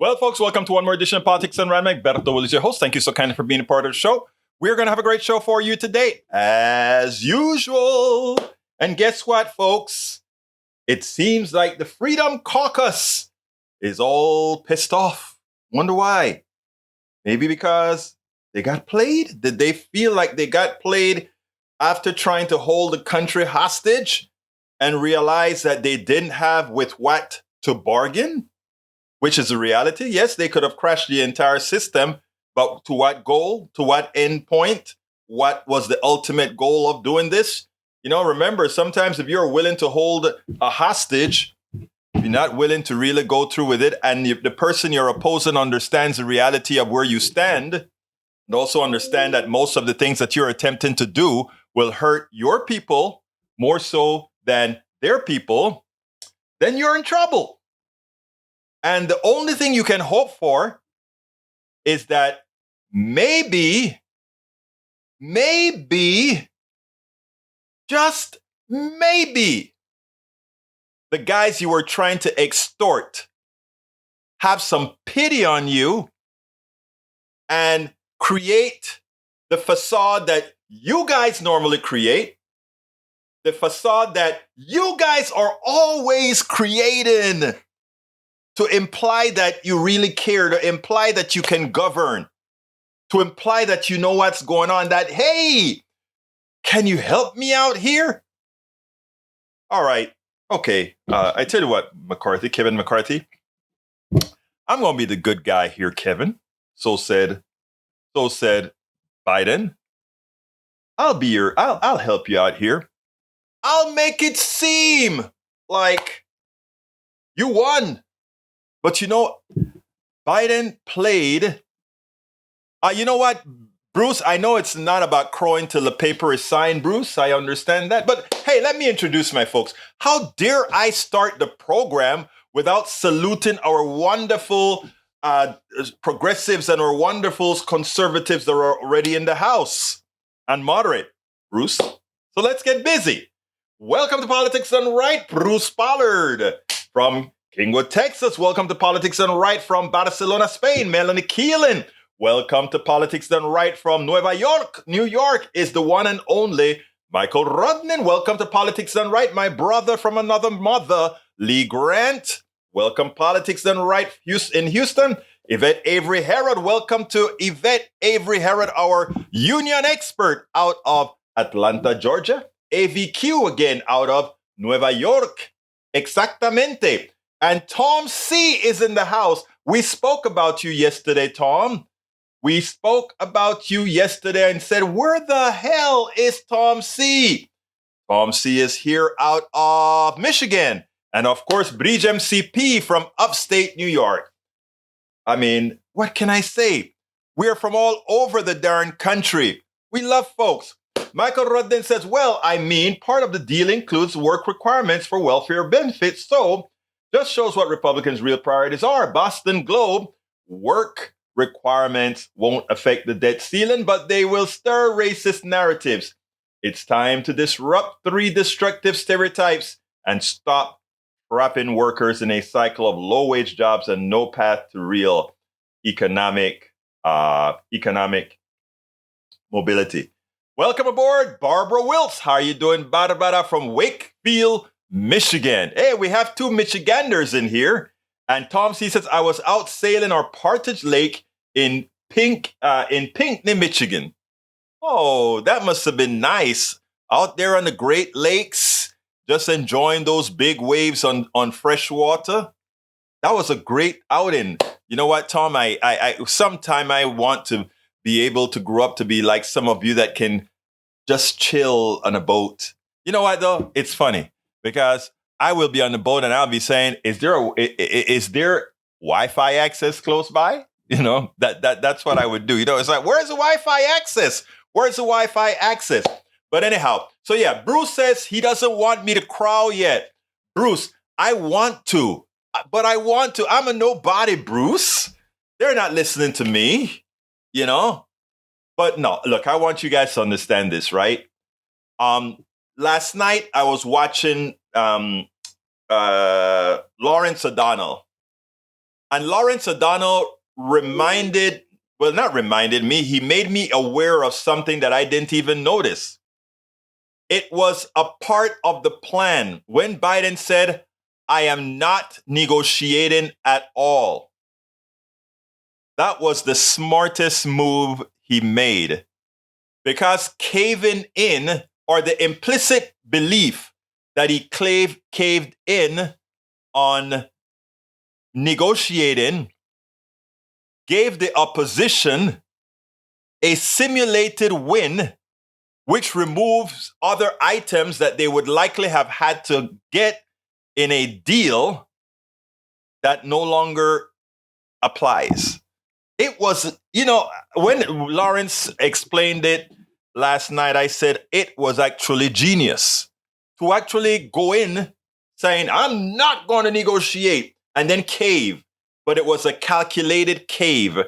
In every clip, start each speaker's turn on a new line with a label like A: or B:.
A: Well, folks, welcome to one more edition of Politics and Random. Berto Will is your host. Thank you so kindly for being a part of the show. We're going to have a great show for you today, as usual. And guess what, folks? It seems like the Freedom Caucus is all pissed off. Wonder why? Maybe because they got played? Did they feel like they got played after trying to hold the country hostage and realize that they didn't have with what to bargain? Which is a reality. Yes, they could have crashed the entire system, but to what goal? To what end point? What was the ultimate goal of doing this? You know, remember, sometimes if you're willing to hold a hostage, if you're not willing to really go through with it, and if the person you're opposing understands the reality of where you stand, and also understand that most of the things that you're attempting to do will hurt your people more so than their people, then you're in trouble. And the only thing you can hope for is that maybe, just maybe, the guys you were trying to extort have some pity on you and create the facade that you guys normally create, the facade that you guys are always creating, to imply that you really care, to imply that you can govern, to imply that you know what's going on, that, hey, can you help me out here? All right, okay. I tell you what, Kevin McCarthy, I'm going to be the good guy here, Kevin. So said Biden. I'll help you out here. I'll make it seem like you won. But you know, Biden played. You know what, Bruce? I know it's not about crowing till the paper is signed, Bruce. I understand that. But hey, let me introduce my folks. How dare I start the program without saluting our wonderful progressives and our wonderful conservatives that are already in the house and moderate, Bruce? So let's get busy. Welcome to Politics Done Right, Bruce Pollard from Kingwood, Texas. Welcome to Politics Done Right from Barcelona, Spain. Melanie Keelan. Welcome to Politics Done Right from Nueva York. New York is the one and only Michael Rodnan. Welcome to Politics Done Right, my brother from another mother, Lee Grant. Welcome, Politics Done Right in Houston. Yvette Avery Herod. Welcome to Yvette Avery Herod, our union expert out of Atlanta, Georgia. AVQ again out of Nueva York. Exactamente. And Tom C. is in the house. We spoke about you yesterday, Tom. We spoke about you yesterday and said, where the hell is Tom C? Tom C is here out of Michigan. And of course, Bridge MCP from upstate New York. I mean, what can I say? We're from all over the darn country. We love folks. Michael Rodden says, well, I mean, part of the deal includes work requirements for welfare benefits. So just shows what Republicans' real priorities are. Boston Globe, work requirements won't affect the debt ceiling, but they will stir racist narratives. It's time to disrupt 3 destructive stereotypes and stop trapping workers in a cycle of low-wage jobs and no path to real economic mobility. Welcome aboard, Barbara Wiltz. How are you doing? Barbara from Wakefield, Michigan. Hey, we have 2 Michiganders in here. And Tom C says, I was out sailing our Partridge Lake in Pinckney, Michigan. Oh, that must have been nice. Out there on the Great Lakes, just enjoying those big waves on fresh water. That was a great outing. You know what, Tom? I sometime I want to be able to grow up to be like some of you that can just chill on a boat. You know what, though? It's funny because I will be on the boat and I'll be saying, is there Wi-Fi access close by? You know, that's what I would do. You know, it's like, where's the Wi-Fi access? Where's the Wi-Fi access? But anyhow, so yeah, Bruce says he doesn't want me to crow yet. Bruce, I want to, but I want to. I'm a nobody, Bruce. They're not listening to me, you know? But no, look, I want you guys to understand this, right? Last night I was watching Lawrence O'Donnell. And Lawrence O'Donnell not reminded me, he made me aware of something that I didn't even notice. It was a part of the plan when Biden said, I am not negotiating at all. That was the smartest move he made, because caving in, or the implicit belief that he caved in on negotiating, gave the opposition a simulated win, which removes other items that they would likely have had to get in a deal that no longer applies. It was, when Lawrence explained it last night, I said it was actually genius to actually go in saying, I'm not going to negotiate, and then cave. But it was a calculated cave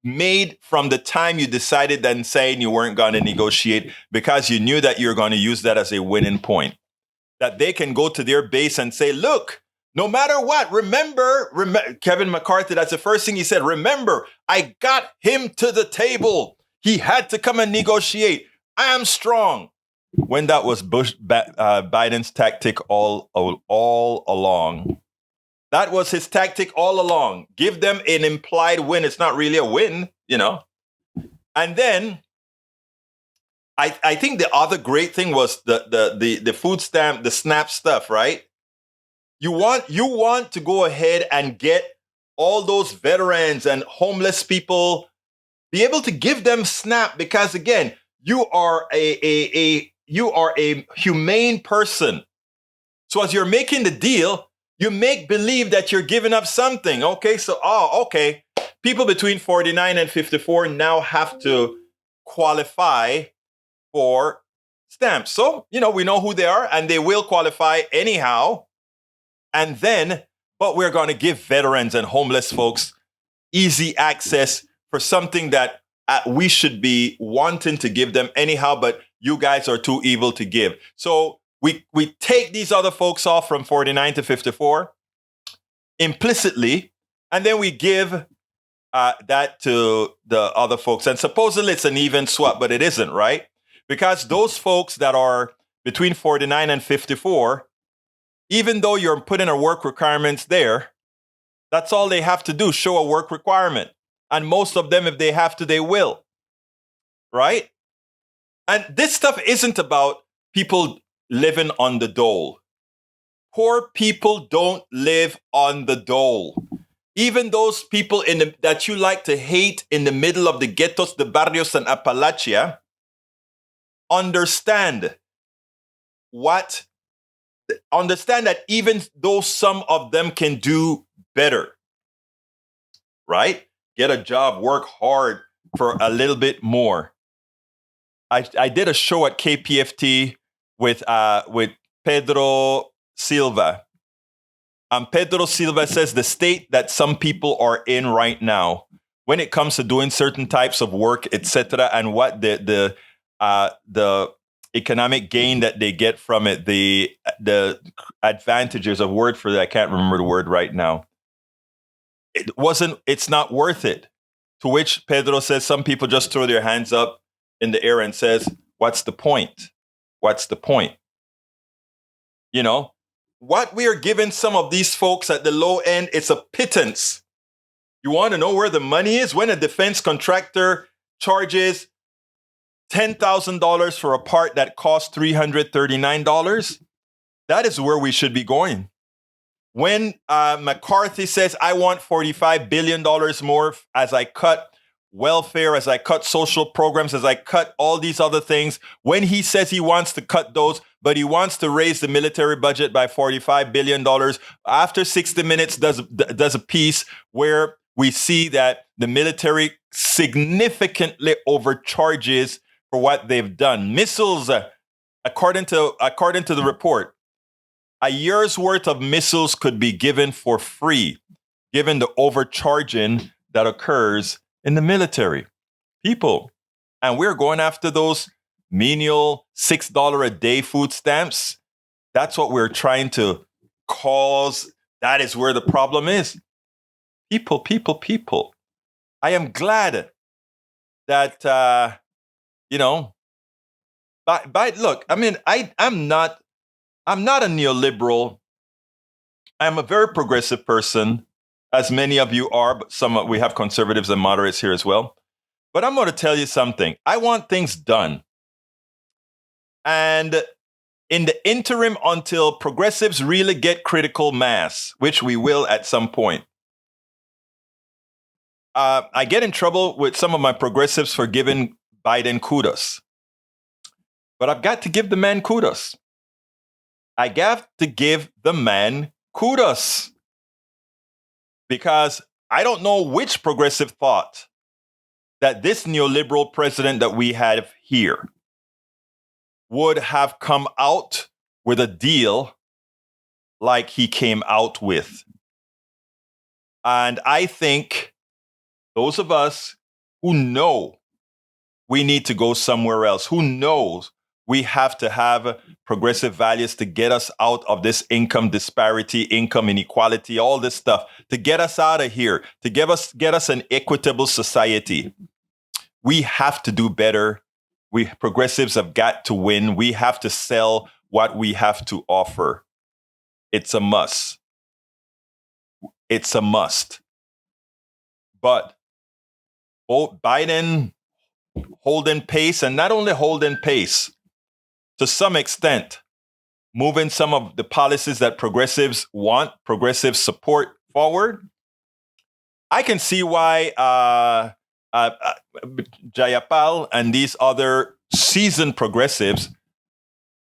A: made from the time you decided and saying you weren't going to negotiate, because you knew that you're going to use that as a winning point. That they can go to their base and say, look, no matter what, remember, Kevin McCarthy, that's the first thing he said. Remember, I got him to the table. He had to come and negotiate. I am strong. When that was Biden's tactic all along. That was his tactic all along. Give them an implied win. It's not really a win, And then I think the other great thing was the food stamp, the SNAP stuff, right? You want to go ahead and get all those veterans and homeless people, be able to give them SNAP, because again, you are a humane person. So as you're making the deal, you make believe that you're giving up something. Okay, so okay, people between 49 and 54 now have to qualify for stamps. So we know who they are, and they will qualify anyhow. And then, but we're going to give veterans and homeless folks easy access for something that we should be wanting to give them anyhow, but you guys are too evil to give. So we take these other folks off from 49 to 54 implicitly, and then we give that to the other folks. And supposedly it's an even swap, but it isn't, right? Because those folks that are between 49 and 54, even though you're putting a work requirements there, that's all they have to do, show a work requirement. And most of them, if they have to, they will. Right? And this stuff isn't about people living on the dole. Poor people don't live on the dole. Even those people that you like to hate in the middle of the ghettos, the barrios, and Appalachia, understand that even though some of them can do better, right? Get a job, work hard for a little bit more. I did a show at KPFT with Pedro Silva. Pedro Silva says the state that some people are in right now, when it comes to doing certain types of work, etc., and what the economic gain that they get from it, the advantages, a word for that, I can't remember the word right now. It's not worth it. To which Pedro says some people just throw their hands up in the air and says, what's the point? What's the point? What we are giving some of these folks at the low end, it's a pittance. You want to know where the money is? When a defense contractor charges $10,000 for a part that costs $339, that is where we should be going. When McCarthy says, I want $45 billion more as I cut welfare, as I cut social programs, as I cut all these other things, when he says he wants to cut those, but he wants to raise the military budget by $45 billion, after 60 Minutes does a piece where we see that the military significantly overcharges for what they've done. Missiles, according to the report, a year's worth of missiles could be given for free, given the overcharging that occurs in the military. People. And we're going after those menial $6 a day food stamps. That's what we're trying to cause. That is where the problem is. People. I am glad that, but look, I mean, I'm not a neoliberal. I'm a very progressive person, as many of you are, but we have conservatives and moderates here as well. But I'm going to tell you something. I want things done. And in the interim, until progressives really get critical mass, which we will at some point, I get in trouble with some of my progressives for giving Biden kudos. But I've got to give the man kudos. I got to give the man kudos. Because I don't know which progressive thought that this neoliberal president that we have here would have come out with a deal like he came out with. And I think those of us who know we need to go somewhere else, who knows we have to have progressive values to get us out of this income disparity, income inequality, all this stuff, to get us out of here, to get us an equitable society. We have to do better. We progressives have got to win. We have to sell what we have to offer. It's a must. It's a must. But Biden holding pace, and not only holding pace, to some extent, moving some of the policies that progressives want, progressives support forward. I can see why Jayapal and these other seasoned progressives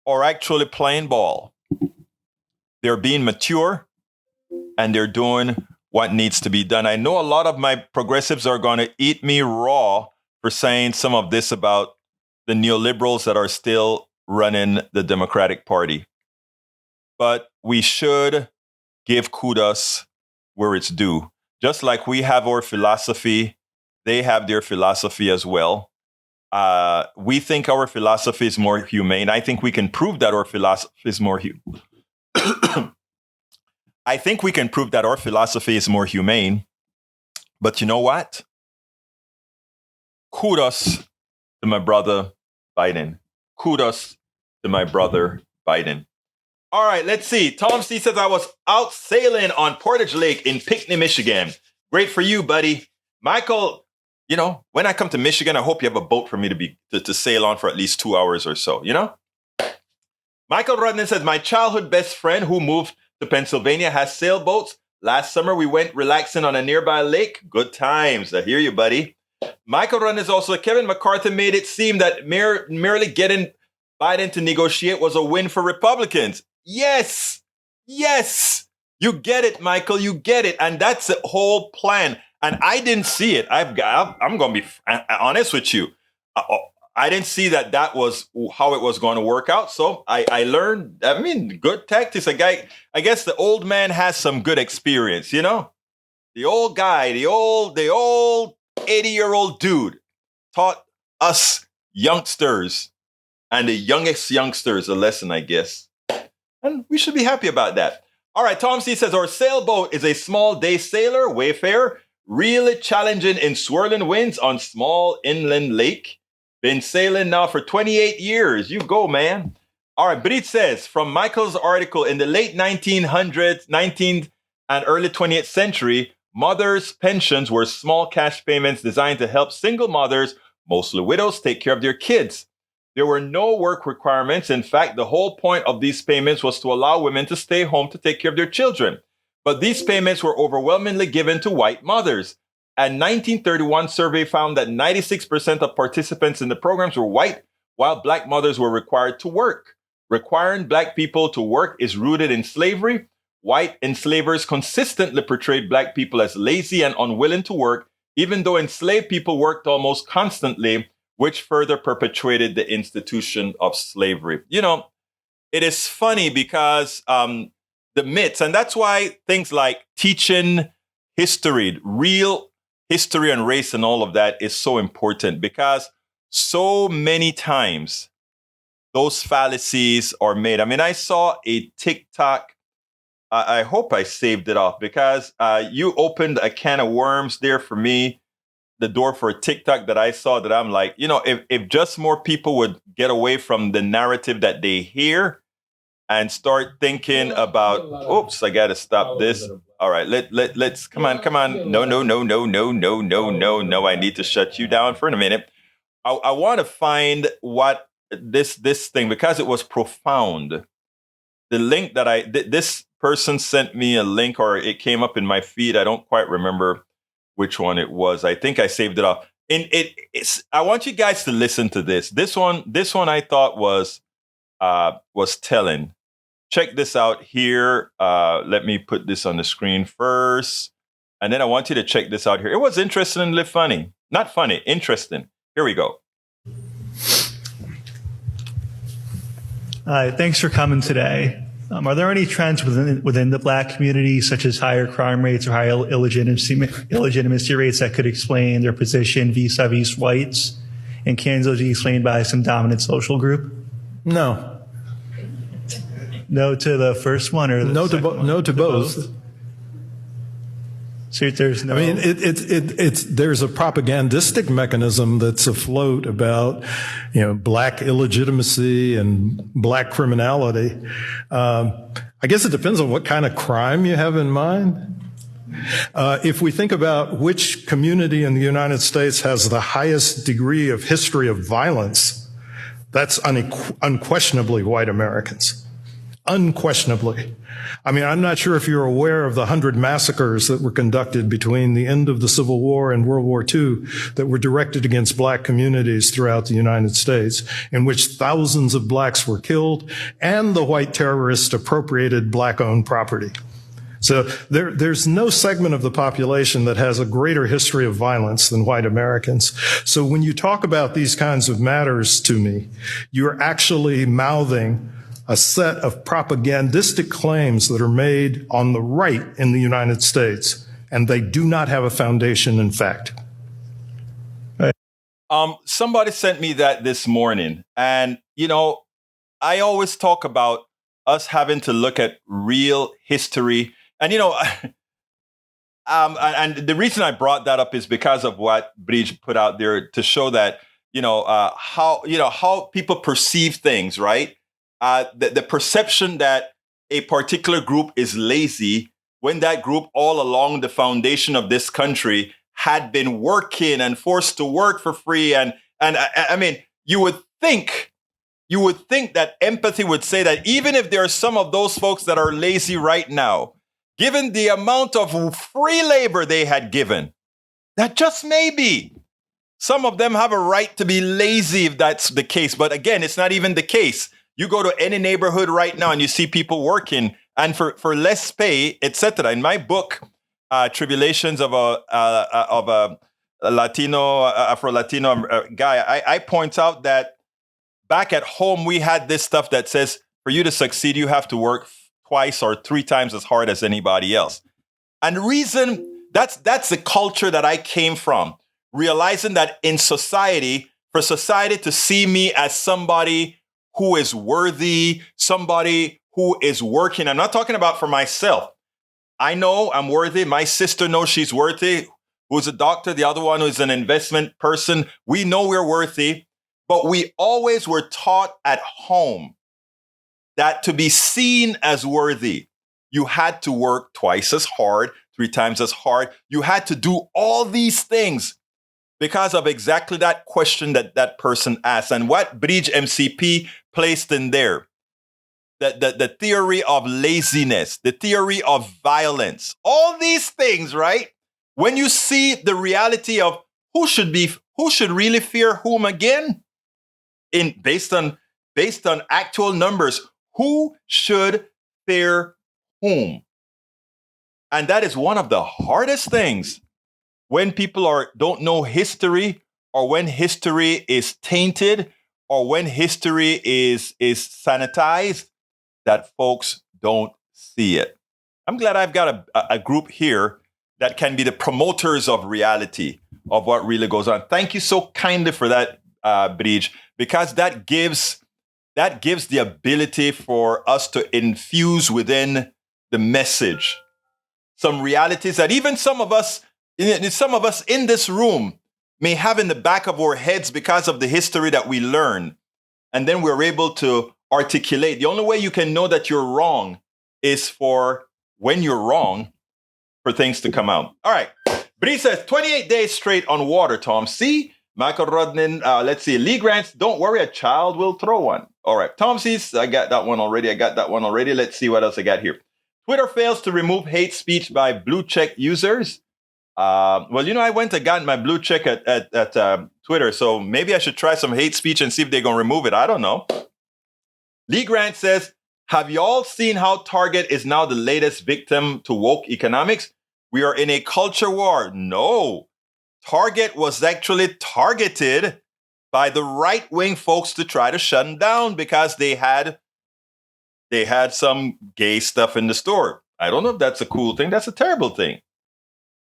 A: are actually playing ball. They're being mature and they're doing what needs to be done. I know a lot of my progressives are going to eat me raw for saying some of this about the neoliberals that are still running the Democratic Party. But we should give kudos where it's due. Just like we have our philosophy, they have their philosophy as well. We think our philosophy is more humane. I think we can prove that our philosophy is more humane. I think we can prove that our philosophy is more humane. But you know what? Kudos to my brother Biden. Kudos to my brother Biden. All right, let's see. Tom C says, I was out sailing on Portage Lake in Pinckney, Michigan. Great for you, buddy. Michael, when I come to Michigan, I hope you have a boat for me to sail on for at least 2 hours or so, Michael Rudnan says, my childhood best friend who moved to Pennsylvania has sailboats. Last summer, we went relaxing on a nearby lake. Good times. I hear you, buddy. Michael Rudnan is also, Kevin McCarthy made it seem that merely getting Biden to negotiate was a win for Republicans. Yes. You get it, Michael. You get it. And that's the whole plan. And I didn't see it. I'm going to be honest with you. I didn't see that was how it was going to work out. So I learned, good tactics. I guess the old man has some good experience, The old guy, the old 80-year-old dude taught us youngsters and the youngest youngsters a lesson, I guess. And we should be happy about that. All right, Tom C says, our sailboat is a small day sailor, wayfarer, really challenging in swirling winds on small inland lake. Been sailing now for 28 years. You go, man. All right, Brit says, from Michael's article, in the late 19th and early 20th century, mothers' pensions were small cash payments designed to help single mothers, mostly widows, take care of their kids. There were no work requirements. In fact, the whole point of these payments was to allow women to stay home to take care of their children. But these payments were overwhelmingly given to white mothers. A 1931 survey found that 96% of participants in the programs were white, while black mothers were required to work. Requiring black people to work is rooted in slavery. White enslavers consistently portrayed black people as lazy and unwilling to work, even though enslaved people worked almost constantly, which further perpetuated the institution of slavery. It is funny because the myths, and that's why things like teaching history, real history and race and all of that is so important, because so many times those fallacies are made. I saw a TikTok I hope I saved it off because you opened a can of worms there for me, the door for a TikTok that I saw that I'm like, if just more people would get away from the narrative that they hear and start thinking about, oops, I got to stop this. All right, let's come on. No. I need to shut you down for a minute. I want to find what this thing, because it was profound. The link that this person sent me a link, or it came up in my feed. I don't quite remember which one it was. I think I saved it off. And I want you guys to listen to this. This one I thought was telling. Check this out here. Let me put this on the screen first. And then I want you to check this out here. It was interestingly funny. Not funny, interesting. Here we go.
B: Hi, thanks for coming today. Are there any trends within the Black community, such as higher crime rates or higher illegitimacy rates, that could explain their position vis-a-vis whites? And can those be explained by some dominant social group?
C: No.
B: No to the first one, or
C: no to both.
B: So there's no.
C: I mean, there's a propagandistic mechanism that's afloat about, Black illegitimacy and Black criminality. I guess it depends on what kind of crime you have in mind. If we think about which community in the United States has the highest degree of history of violence, that's unquestionably white Americans. Unquestionably. I mean, I'm not sure if you're aware of the 100 massacres that were conducted between the end of the Civil War and World War II that were directed against Black communities throughout the United States, in which thousands of Blacks were killed and the white terrorists appropriated Black-owned property. So there's no segment of the population that has a greater history of violence than white Americans. So when you talk about these kinds of matters to me, you're actually mouthing a set of propagandistic claims that are made on the right in the United States, and they do not have a foundation in fact.
A: Somebody sent me that this morning, and I always talk about us having to look at real history, and and the reason I brought that up is because of what Reid put out there to show that how people perceive things, right? The perception that a particular group is lazy when that group all along the foundation of this country had been working and forced to work for free. And I mean, you would think that empathy would say that even if there are some of those folks that are lazy right now, given the amount of free labor they had given, that just maybe some of them have a right to be lazy if that's the case. But again, it's not even the case. You go to any neighborhood right now and you see people working and for less pay, etc. In my book, Tribulations of a Latino, Afro-Latino guy, I point out that back at home, we had this stuff that says for you to succeed, you have to work twice or three times as hard as anybody else. And the reason, that's the culture that I came from, realizing that in society, for society to see me as somebody who is worthy, somebody who is working. I'm not talking about for myself. I know I'm worthy. My sister knows she's worthy, who's a doctor. The other one who's an investment person. We know we're worthy, but we always were taught at home that to be seen as worthy, you had to work twice as hard, three times as hard. You had to do all these things because of exactly that question that person asked. And what Bridge MCP placed in there, the theory of laziness, the theory of violence, all these things, right? When you see the reality of who should really fear whom again, based on actual numbers, who should fear whom? And that is one of the hardest things when people don't know history, or when history is tainted, or when history is sanitized, that folks don't see it. I'm glad I've got a group here that can be the promoters of reality, of what really goes on. Thank you so kindly for that, Bridge, because that gives the ability for us to infuse within the message. Some realities that even some of us in this room may have in the back of our heads because of the history that we learn. And then we're able to articulate. The only way you can know that you're wrong is for when you're wrong for things to come out. All right. But he says 28 days straight on water, Tom. See? Michael Rodnan, let's see. Lee Grants, don't worry, a child will throw one. All right. Tom sees, I got that one already. Let's see what else I got here. Twitter fails to remove hate speech by blue check users. Well, you know, I went and got my blue check at Twitter, so maybe I should try some hate speech and see if they're going to remove it. I don't know. Lee Grant says, have you all seen how Target is now the latest victim to woke economics? We are in a culture war. No. Target was actually targeted by the right-wing folks to try to shut them down because they had some gay stuff in the store. I don't know if that's a cool thing. That's a terrible thing.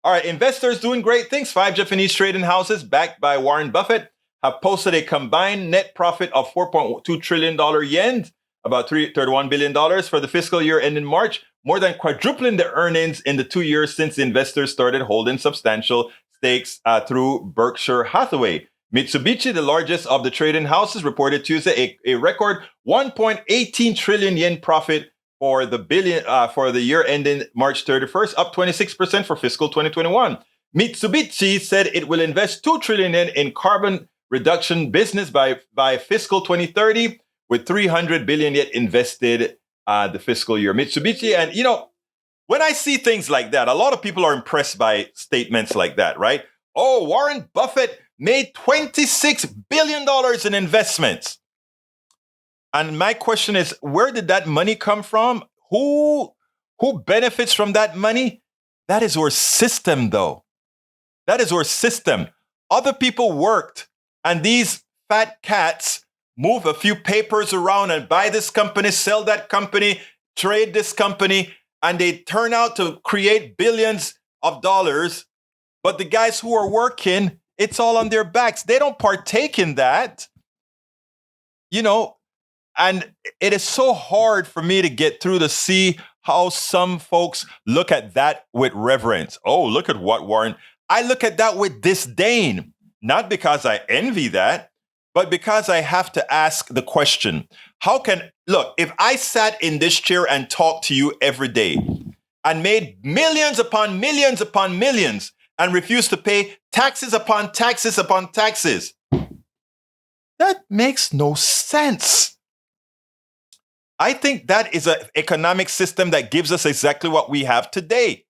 A: All right, investors doing great things. 5 Japanese trading houses backed by Warren Buffett have posted a combined net profit of $4.2 trillion yen, about $31 billion for the fiscal year ending March, more than quadrupling the earnings in the 2 years since the investors started holding substantial stakes through Berkshire Hathaway. Mitsubishi, the largest of the trading houses, reported Tuesday a record 1.18 trillion yen profit for the year ending March 31st, up 26% for fiscal 2021. Mitsubishi said it will invest 2 trillion yen in carbon reduction business by fiscal 2030, with 300 billion yet invested the fiscal year. Mitsubishi, and you know, when I see things like that, a lot of people are impressed by statements like that, right? Oh, Warren Buffett made $26 billion in investments. And my question is, where did that money come from? Who benefits from that money? That is our system, though. That is our system. Other people worked, and these fat cats move a few papers around and buy this company, sell that company, trade this company, and they turn out to create billions of dollars. But the guys who are working, it's all on their backs. They don't partake in that. You know, and it is so hard for me to get through to see how some folks look at that with reverence. Oh, look at what Warren. I look at that with disdain, not because I envy that, but because I have to ask the question, look, if I sat in this chair and talked to you every day and made millions upon millions upon millions and refused to pay taxes upon taxes upon taxes, that makes no sense. I think that is an economic system that gives us exactly what we have today.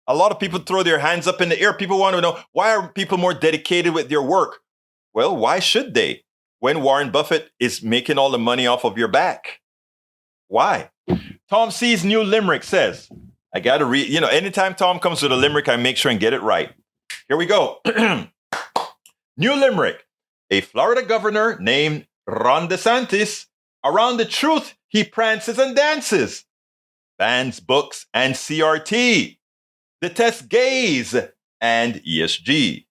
A: A lot of people throw their hands up in the air. People want to know, why are people more dedicated with their work? Well, why should they? When Warren Buffett is making all the money off of your back. Why? Tom C's new limerick says, I got to read, anytime Tom comes with a limerick, I make sure and get it right. Here we go. New limerick. A Florida governor named Ron DeSantis, around the truth he prances and dances. Bans books and CRT. Detests gays and ESG.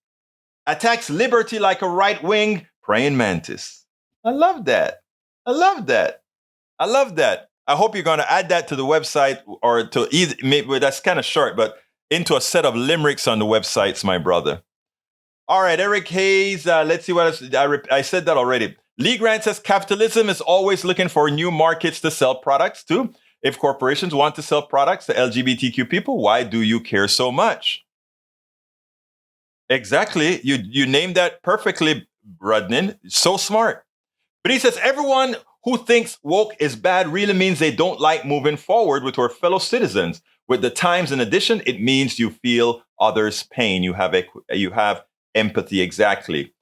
A: Attacks liberty like a right-wing praying mantis. I love that. I love that. I love that. I hope you're going to add that to the website, or to either, maybe that's kind of short, but into a set of limericks on the websites, my brother. All right, Eric Hayes. Let's see what else. I said that already. Lee Grant says capitalism is always looking for new markets to sell products to. If corporations want to sell products to LGBTQ people, why do you care so much? Exactly. You named that perfectly, Rudnin. So smart. But he says everyone who thinks woke is bad really means they don't like moving forward with our fellow citizens. With the times, in addition, it means you feel others' pain. You have empathy. Exactly.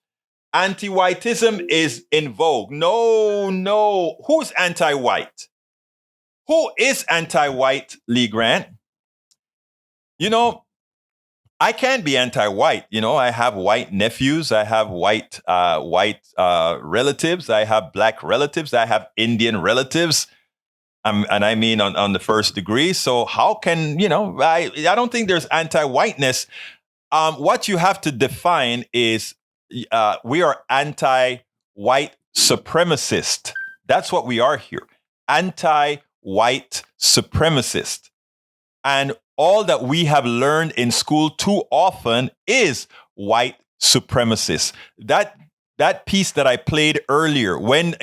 A: Anti-whiteism is in vogue. No. Who's anti-white? Who is anti-white, Lee Grant? I can't be anti-white. I have white nephews. I have white relatives. I have black relatives. I have Indian relatives. And I mean on the first degree. So how can, I don't think there's anti-whiteness. What you have to define is we are anti-white supremacist. That's what we are here. Anti-white supremacist. And all that we have learned in school too often is white supremacists. That piece that I played earlier, when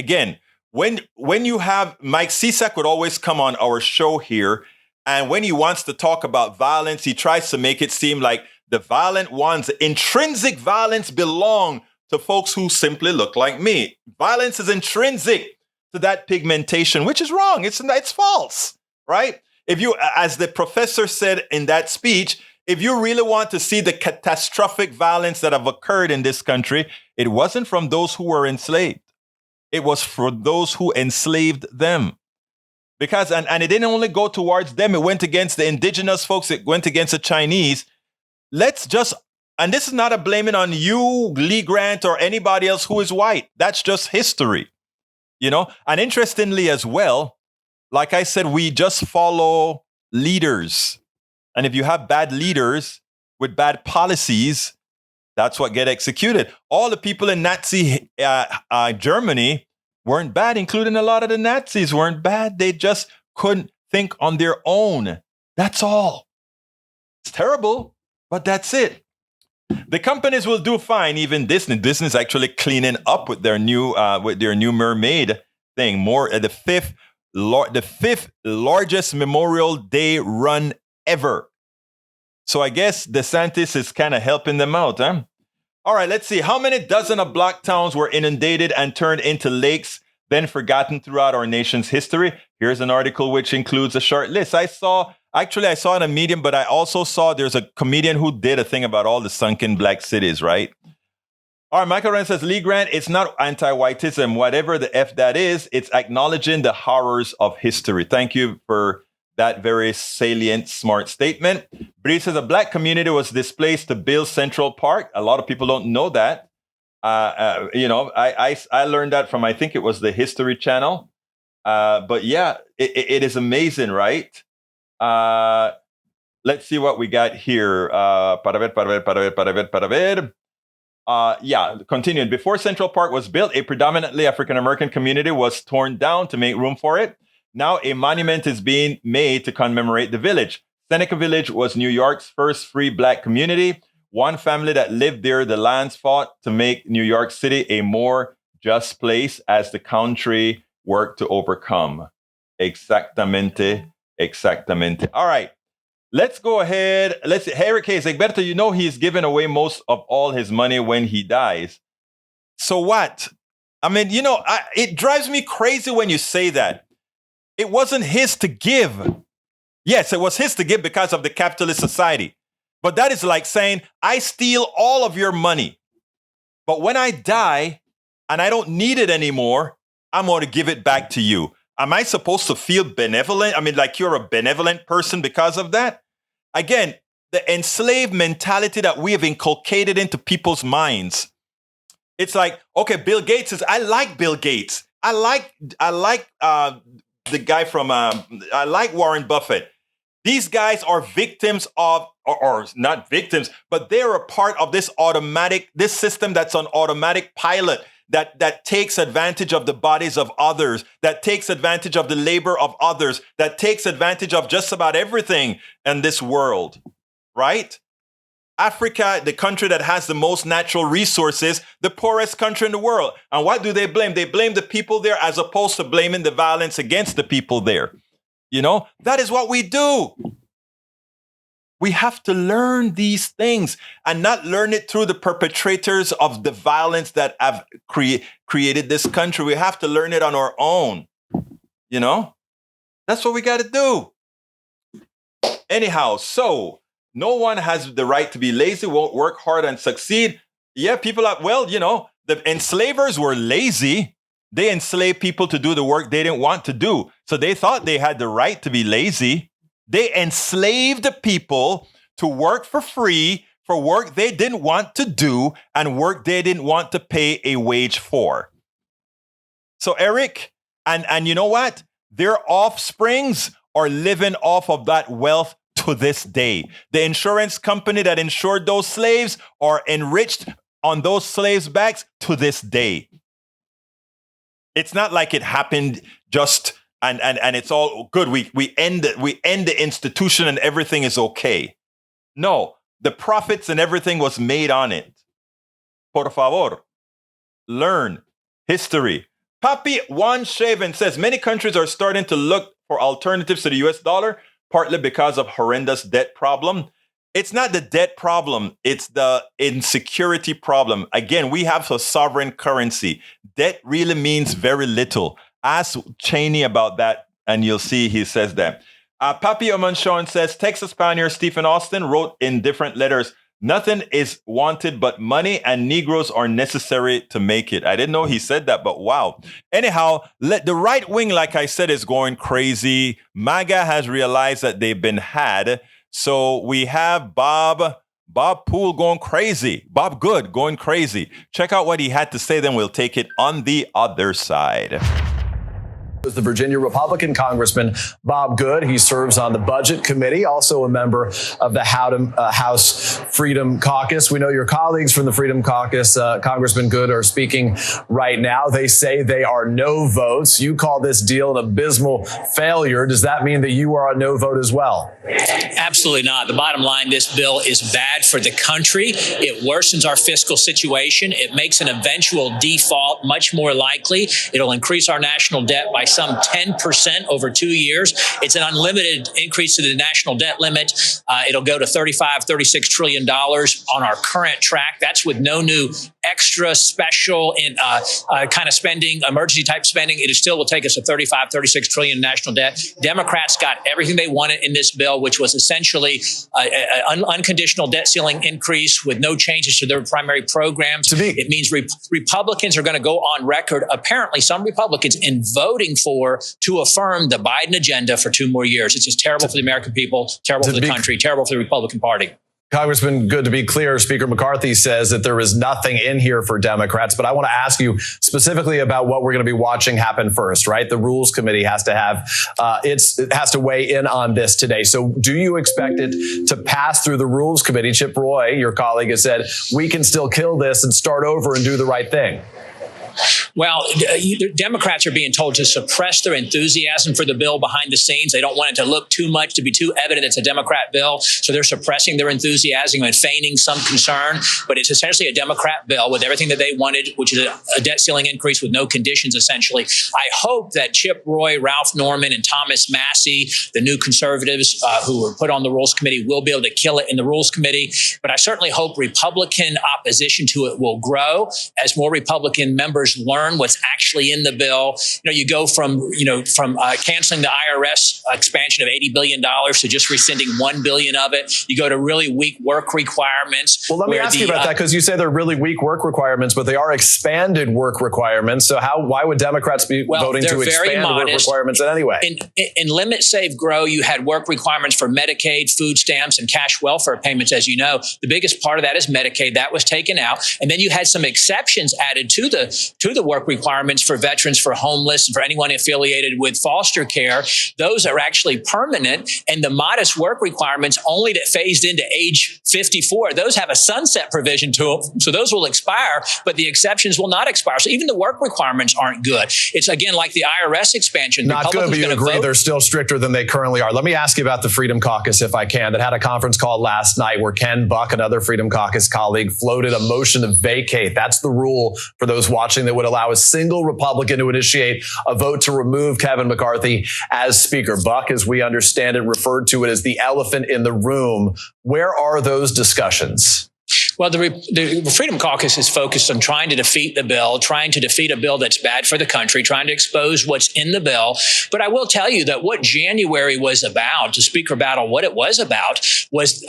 A: you have Mike Cisak would always come on our show here, and when he wants to talk about violence, he tries to make it seem like the violent ones, intrinsic violence, belong to folks who simply look like me. Violence is intrinsic to that pigmentation, which is wrong. It's false, right? If you, as the professor said in that speech, if you really want to see the catastrophic violence that have occurred in this country, it wasn't from those who were enslaved. It was for those who enslaved them. Because, and it didn't only go towards them, it went against the indigenous folks, it went against the Chinese. And this is not a blaming on you, Lee Grant, or anybody else who is white. That's just history, And interestingly as well, like I said, we just follow leaders. And if you have bad leaders with bad policies, that's what get executed. All the people in Nazi Germany weren't bad, including a lot of the Nazis weren't bad. They just couldn't think on their own. That's all. It's terrible, but that's it. The companies will do fine. Even Disney. Disney's actually cleaning up with their new Mermaid thing. The fifth largest Memorial Day run ever. So I guess DeSantis is kind of helping them out, huh? All right, let's see. How many dozen of black towns were inundated and turned into lakes, then forgotten throughout our nation's history? Here's an article which includes a short list. I saw it in a Medium, but I also saw there's a comedian who did a thing about all the sunken black cities, right? All right, Michael Ryan says, Lee Grant, it's not anti-whiteism, whatever the F that is, it's acknowledging the horrors of history. Thank you for that very salient, smart statement. Bree says, a black community was displaced to build Central Park. A lot of people don't know that. I learned that from, I think it was the History Channel. But yeah, it is amazing, right? Let's see what we got here. Continuing. Before Central Park was built, a predominantly African-American community was torn down to make room for it. Now a monument is being made to commemorate the village. Seneca Village was New York's first free black community. One family that lived there, the lands fought to make New York City a more just place as the country worked to overcome. Exactamente. All right. Let's go ahead. Let's see. Eric Hayes, Egberto, he's giving away most of all his money when he dies. So what? I mean, it drives me crazy when you say that. It wasn't his to give. Yes, it was his to give because of the capitalist society. But that is like saying, I steal all of your money. But when I die and I don't need it anymore, I'm going to give it back to you. Am I supposed to feel benevolent? I mean, like you're a benevolent person because of that? Again, the enslaved mentality that we have inculcated into people's minds. It's like, okay, Bill Gates is, I like Bill Gates. I like the guy from, I like Warren Buffett. These guys are victims of, or not victims, but they're a part of this system that's on automatic pilot that takes advantage of the bodies of others, that takes advantage of the labor of others, that takes advantage of just about everything in this world, right? Africa, the country that has the most natural resources, the poorest country in the world. And what do they blame? They blame the people there as opposed to blaming the violence against the people there. That is what we do. We have to learn these things and not learn it through the perpetrators of the violence that have created this country. We have to learn it on our own. That's what we got to do. Anyhow, so no one has the right to be lazy, won't work hard and succeed. Yeah, people are, the enslavers were lazy. They enslaved people to do the work they didn't want to do. So they thought they had the right to be lazy. They enslaved people to work for free for work they didn't want to do and work they didn't want to pay a wage for. So Eric, and you know what? Their offsprings are living off of that wealth to this day. The insurance company that insured those slaves are enriched on those slaves' backs to this day. It's not like it happened just and it's all good. We end the institution and everything is okay. No, the profits and everything was made on it. Por favor, learn history. Papi Juan Shaven says many countries are starting to look for alternatives to the US dollar, partly because of horrendous debt problem. It's not the debt problem. It's the insecurity problem. Again, we have a sovereign currency. Debt really means very little. Ask Cheney about that, and you'll see he says that. Papi Omanshon says, Texas pioneer Stephen Austin wrote in different letters, nothing is wanted but money, and Negroes are necessary to make it. I didn't know he said that, but wow. Anyhow, the right wing, like I said, is going crazy. MAGA has realized that they've been had. So we have Bob Poole going crazy. Bob Good going crazy. Check out what he had to say, then we'll take it on the other side.
D: Was the Virginia Republican Congressman Bob Good. He serves on the Budget Committee, also a member of the House Freedom Caucus. We know your colleagues from the Freedom Caucus, Congressman Good, are speaking right now. They say they are no votes. You call this deal an abysmal failure. Does that mean that you are a no vote as well?
E: Absolutely not. The bottom line, this bill is bad for the country. It worsens our fiscal situation. It makes an eventual default much more likely. It'll increase our national debt by some 10% over 2 years. It's an unlimited increase to the national debt limit. It'll go to $36 trillion on our current track. That's with no new extra special and kind of spending, emergency type spending. It still will take us to $36 trillion national debt. Democrats got everything they wanted in this bill, which was essentially an unconditional debt ceiling increase with no changes to their primary programs. It means Republicans are going to go on record, apparently some Republicans, in voting to affirm the Biden agenda for 2 more years. It's just terrible for the American people, terrible for the country, terrible for the Republican Party.
D: Congressman Good, to be clear, Speaker McCarthy says that there is nothing in here for Democrats, but I want to ask you specifically about what we're going to be watching happen first, right? The Rules Committee has to have, it has to weigh in on this today. So do you expect it to pass through the Rules Committee? Chip Roy, your colleague, has said, we can still kill this and start over and do the right thing.
E: Well, Democrats are being told to suppress their enthusiasm for the bill behind the scenes. They don't want it to look too much, to be too evident it's a Democrat bill. So they're suppressing their enthusiasm and feigning some concern. But it's essentially a Democrat bill with everything that they wanted, which is a debt ceiling increase with no conditions, essentially. I hope that Chip Roy, Ralph Norman, and Thomas Massey, the new conservatives who were put on the Rules Committee, will be able to kill it in the Rules Committee. But I certainly hope Republican opposition to it will grow as more Republican members learn what's actually in the bill. You go from canceling the IRS expansion of $80 billion to just rescinding $1 billion of it. You go to really weak work requirements.
D: Well, let me ask you about that, because you say they're really weak work requirements, but they are expanded work requirements. So why would Democrats be voting to expand work requirements in any way?
E: In Limit, Save, Grow, you had work requirements for Medicaid, food stamps, and cash welfare payments, as you know. The biggest part of that is Medicaid. That was taken out. And then you had some exceptions added to the work requirements for veterans, for homeless, and for anyone affiliated with foster care. Those are actually permanent, and the modest work requirements only that phased into age 54, those have a sunset provision to them, so those will expire, but the exceptions will not expire. So even the work requirements aren't good. It's, again, like the IRS expansion.
D: Not good, but you agree they're still stricter than they currently are. Let me ask you about the Freedom Caucus, if I can, that had a conference call last night where Ken Buck, another Freedom Caucus colleague, floated a motion to vacate. That's the rule for those watching that would allow a single Republican to initiate a vote to remove Kevin McCarthy as Speaker. Buck, as we understand it, referred to it as the elephant in the room. Where are those discussions?
E: Well, the Freedom Caucus is focused on trying to defeat the bill, trying to defeat a bill that's bad for the country, trying to expose what's in the bill. But I will tell you that what January was about, the Speaker battle, what it was about was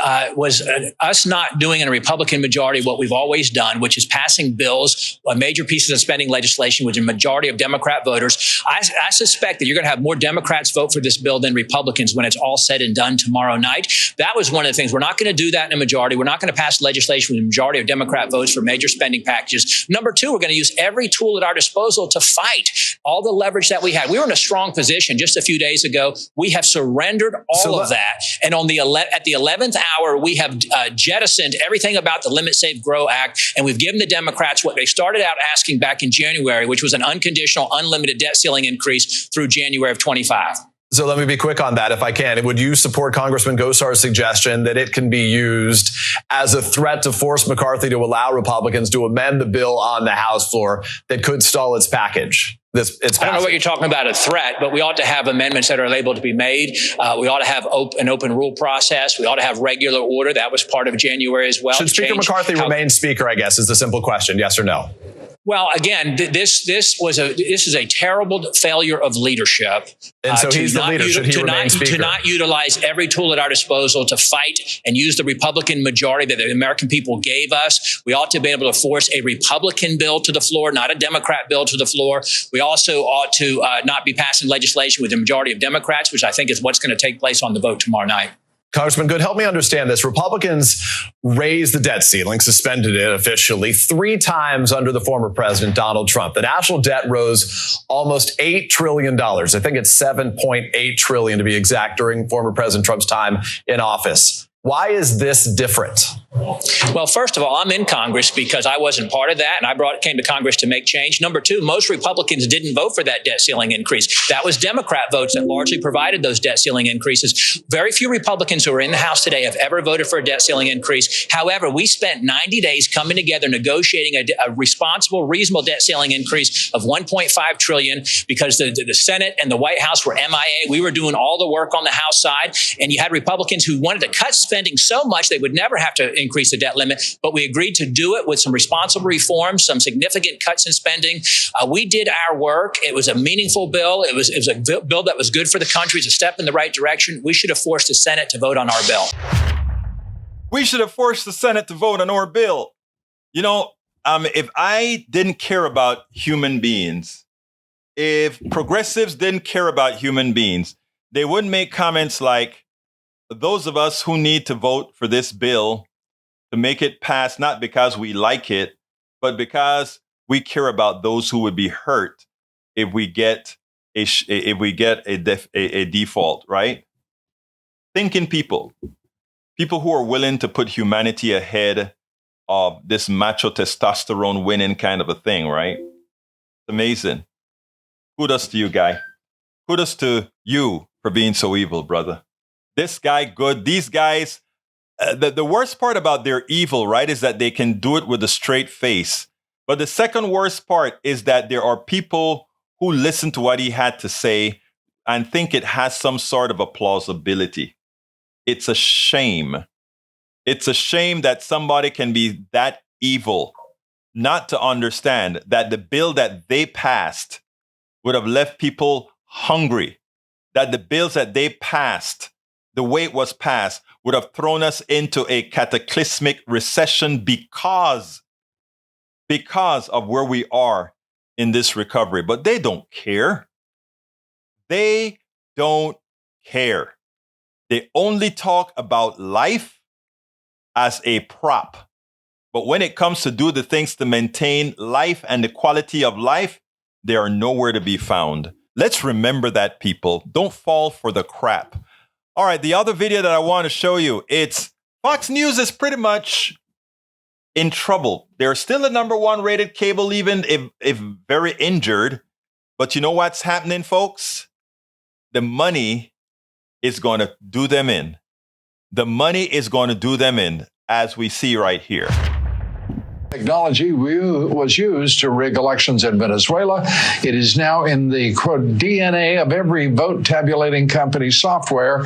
E: us not doing in a Republican majority what we've always done, which is passing bills, major pieces of spending legislation with a majority of Democrat voters. I suspect that you're going to have more Democrats vote for this bill than Republicans when it's all said and done tomorrow night. That was one of the things. We're not going to do that in a majority. We're not going to pass legislation with the majority of Democrat votes for major spending packages. Number two, we're going to use every tool at our disposal to fight all the leverage that we had. We were in a strong position just a few days ago. We have surrendered all of that. And on the at the 11th hour, we have jettisoned everything about the Limit, Save, Grow Act. And we've given the Democrats what they started out asking back in January, which was an unconditional, unlimited debt ceiling increase through January of 25.
D: So let me be quick on that if I can. Would you support Congressman Gosar's suggestion that it can be used as a threat to force McCarthy to allow Republicans to amend the bill on the House floor that could stall its package?
E: I don't know what you're talking about, a threat, but we ought to have amendments that are able to be made. We ought to have an open rule process. We ought to have regular order. That was part of January as well.
D: Should Speaker McCarthy remain Speaker, I guess, is the simple question. Yes or no?
E: Well, again, this is a terrible failure of leadership.
D: And so he's the leader. Should he remain Speaker?
E: To not utilize every tool at our disposal to fight and use the Republican majority that the American people gave us. We ought to be able to force a Republican bill to the floor, not a Democrat bill to the floor. We also ought to not be passing legislation with the majority of Democrats, which I think is what's going to take place on the vote tomorrow night.
D: Congressman Good, help me understand this. Republicans raised the debt ceiling, suspended it officially 3 times under the former president, Donald Trump. The national debt rose almost $8 trillion. I think it's $7.8 trillion to be exact during former President Trump's time in office. Why is this different?
E: Well, first of all, I'm in Congress because I wasn't part of that, and I came to Congress to make change. Number two, most Republicans didn't vote for that debt ceiling increase. That was Democrat votes that largely provided those debt ceiling increases. Very few Republicans who are in the House today have ever voted for a debt ceiling increase. However, we spent 90 days coming together negotiating a responsible, reasonable debt ceiling increase of $1.5 trillion because the Senate and the White House were MIA. We were doing all the work on the House side, and you had Republicans who wanted to cut spending so much they would never have to increase the debt limit, but we agreed to do it with some responsible reforms, some significant cuts in spending. We did our work. It was a meaningful bill. It was a bill that was good for the country. It's a step in the right direction. We should have forced the Senate to vote on our bill.
A: We should have forced the Senate to vote on our bill. You know, if I didn't care about human beings, if progressives didn't care about human beings, they wouldn't make comments like, those of us who need to vote for this bill to make it pass, not because we like it, but because we care about those who would be hurt if we get a default, right? Thinking people who are willing to put humanity ahead of this macho testosterone winning kind of a thing, right? It's amazing. Kudos to you, guy. Kudos to you for being so evil, brother. This guy, good. These guys, the worst part about their evil, right, is that they can do it with a straight face. But the second worst part is that there are people who listen to what he had to say and think it has some sort of a plausibility. It's a shame. It's a shame that somebody can be that evil not to understand that the bill that they passed would have left people hungry, that the bills that they passed, the way it was passed, would have thrown us into a cataclysmic recession because of where we are in this recovery. But they don't care. They don't care. They only talk about life as a prop. But when it comes to do the things to maintain life and the quality of life, they are nowhere to be found. Let's remember that, people. Don't fall for the crap. All right, the other video that I want to show you, it's Fox News is pretty much in trouble. They're still the #1 rated cable, even if very injured. But you know what's happening, folks? The money is going to do them in. The money is going to do them in, as we see right here.
F: Technology was used to rig elections in Venezuela. It is now in the, quote, DNA of every vote tabulating company's software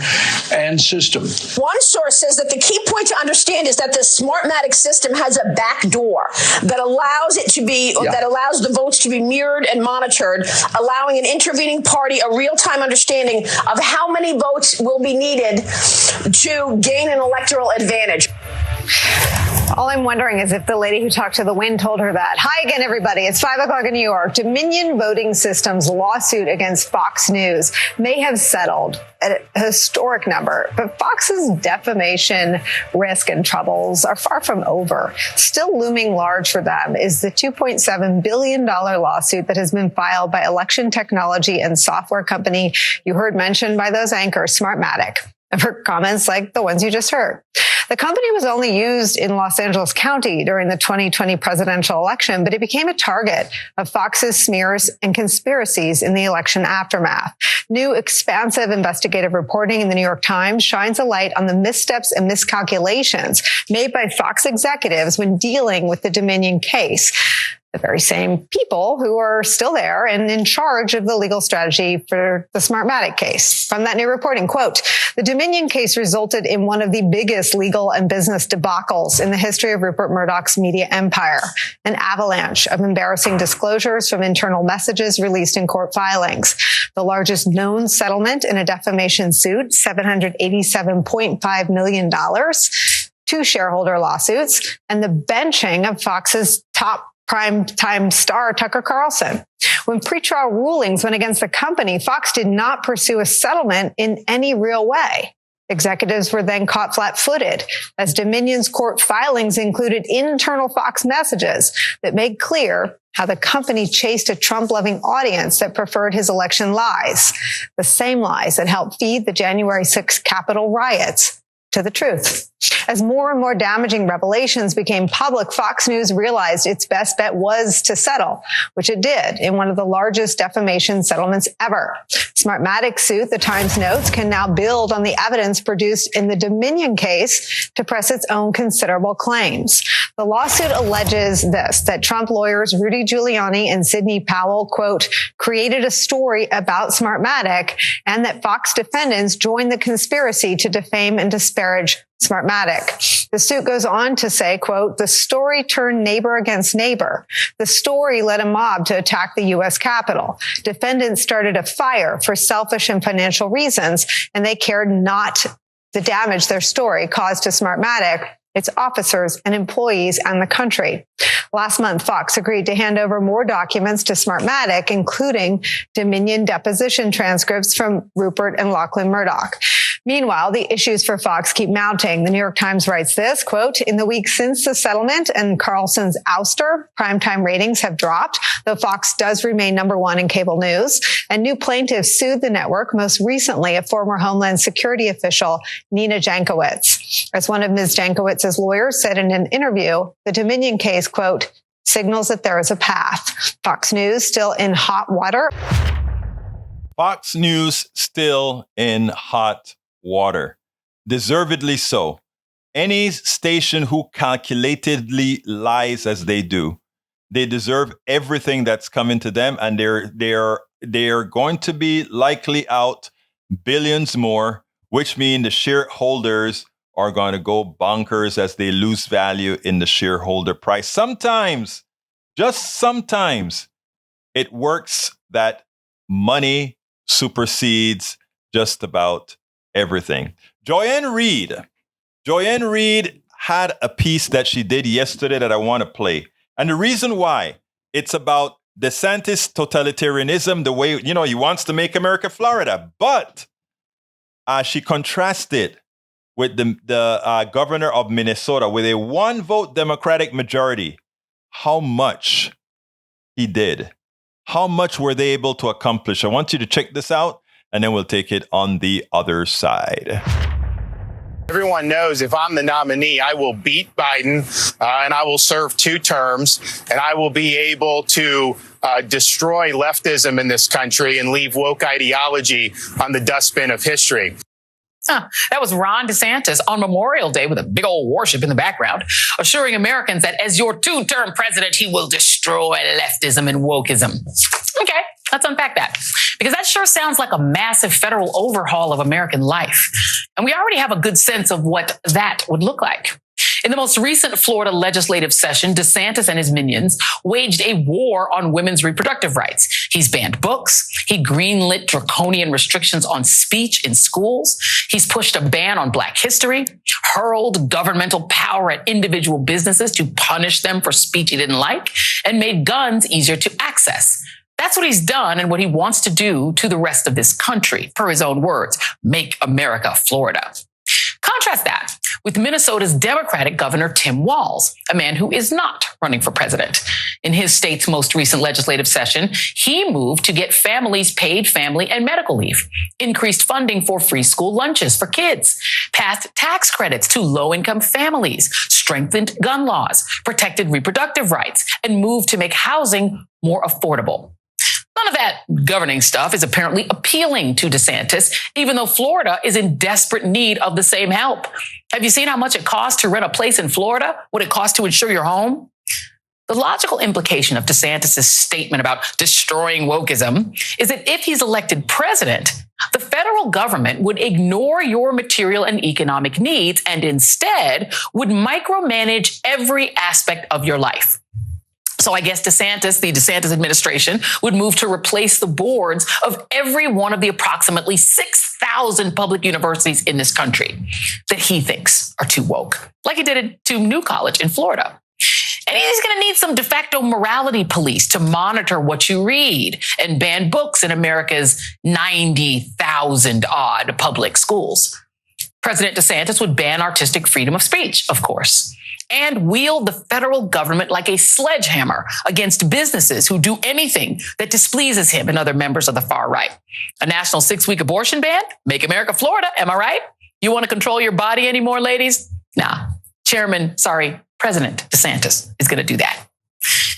F: and system.
G: One source says that the key point to understand is that the Smartmatic system has a back door that allows it to be, that allows the votes to be mirrored and monitored, allowing an intervening party a real-time understanding of how many votes will be needed to gain an electoral advantage.
H: All I'm wondering is if the lady who talked to the wind told her that. Hi again, everybody. It's 5 o'clock in New York. Dominion Voting Systems lawsuit against Fox News may have settled at a historic number, but Fox's defamation risk and troubles are far from over. Still looming large for them is the $2.7 billion lawsuit that has been filed by election technology and software company you heard mentioned by those anchors, Smartmatic, for comments like the ones you just heard. The company was only used in Los Angeles County during the 2020 presidential election, but it became a target of Fox's smears and conspiracies in the election aftermath. New expansive investigative reporting in the New York Times shines a light on the missteps and miscalculations made by Fox executives when dealing with the Dominion case. The very same people who are still there and in charge of the legal strategy for the Smartmatic case. From that new reporting, quote, the Dominion case resulted in one of the biggest legal and business debacles in the history of Rupert Murdoch's media empire, an avalanche of embarrassing disclosures from internal messages released in court filings. The largest known settlement in a defamation suit, $787.5 million, 2 shareholder lawsuits, and the benching of Fox's top primetime star Tucker Carlson. When pretrial rulings went against the company, Fox did not pursue a settlement in any real way. Executives were then caught flat-footed as Dominion's court filings included internal Fox messages that made clear how the company chased a Trump-loving audience that preferred his election lies, the same lies that helped feed the January 6th Capitol riots, to the truth. As more and more damaging revelations became public, Fox News realized its best bet was to settle, which it did in one of the largest defamation settlements ever. Smartmatic's suit, the Times notes, can now build on the evidence produced in the Dominion case to press its own considerable claims. The lawsuit alleges this, that Trump lawyers Rudy Giuliani and Sidney Powell, quote, created a story about Smartmatic, and that Fox defendants joined the conspiracy to defame and disparage Smartmatic. The suit goes on to say, quote, the story turned neighbor against neighbor. The story led a mob to attack the U.S. Capitol. Defendants started a fire for selfish and financial reasons, and they cared not the damage their story caused to Smartmatic, its officers and employees, and the country. Last month, Fox agreed to hand over more documents to Smartmatic, including Dominion deposition transcripts from Rupert and Lachlan Murdoch. Meanwhile, the issues for Fox keep mounting. The New York Times writes this, quote, in the weeks since the settlement and Carlson's ouster, primetime ratings have dropped, though Fox does remain number 1 in cable news. And new plaintiffs sued the network, most recently a former Homeland Security official, Nina Jankowicz. As one of Ms. Jankowicz's lawyers said in an interview, the Dominion case, quote, signals that there is a path. Fox News still in hot water.
A: Fox News still in hot water. Deservedly so. Any station who calculatedly lies as they do, they deserve everything that's coming to them, and they're going to be likely out billions more, which means the shareholders are going to go bonkers as they lose value in the shareholder price. Sometimes, just sometimes, it works that money supersedes just about everything. Joyanne Reid had a piece that she did yesterday that I want to play. And the reason why, it's about DeSantis totalitarianism, the way, he wants to make America Florida. But she contrasted with the governor of Minnesota with a 1-vote Democratic majority, how much he did. How much were they able to accomplish? I want you to check this out, and then we'll take it on the other side.
I: Everyone knows if I'm the nominee, I will beat Biden and I will serve 2 terms, and I will be able to destroy leftism in this country and leave woke ideology on the dustbin of history.
J: That was Ron DeSantis on Memorial Day with a big old warship in the background, assuring Americans that as your 2-term president, he will destroy leftism and wokeism. Okay, let's unpack that, because that sure sounds like a massive federal overhaul of American life. And we already have a good sense of what that would look like. In the most recent Florida legislative session, DeSantis and his minions waged a war on women's reproductive rights. He's banned books. He greenlit draconian restrictions on speech in schools. He's pushed a ban on Black history, hurled governmental power at individual businesses to punish them for speech he didn't like, and made guns easier to access. That's what he's done and what he wants to do to the rest of this country. Per his own words, make America Florida. Contrast that with Minnesota's Democratic Governor Tim Walz, a man who is not running for president. In his state's most recent legislative session, he moved to get families paid family and medical leave, increased funding for free school lunches for kids, passed tax credits to low-income families, strengthened gun laws, protected reproductive rights, and moved to make housing more affordable. None of that governing stuff is apparently appealing to DeSantis, even though Florida is in desperate need of the same help. Have you seen how much it costs to rent a place in Florida? What it costs to insure your home? The logical implication of DeSantis' statement about destroying wokeism is that if he's elected president, the federal government would ignore your material and economic needs and instead would micromanage every aspect of your life. So I guess the DeSantis administration would move to replace the boards of every one of the approximately 6,000 public universities in this country that he thinks are too woke, like he did at New College in Florida. And he's going to need some de facto morality police to monitor what you read and ban books in America's 90,000 odd public schools. President DeSantis would ban artistic freedom of speech, of course, and wield the federal government like a sledgehammer against businesses who do anything that displeases him and other members of the far right. A national 6-week abortion ban? Make America Florida, am I right? You want to control your body anymore, ladies? Nah. President DeSantis is going to do that.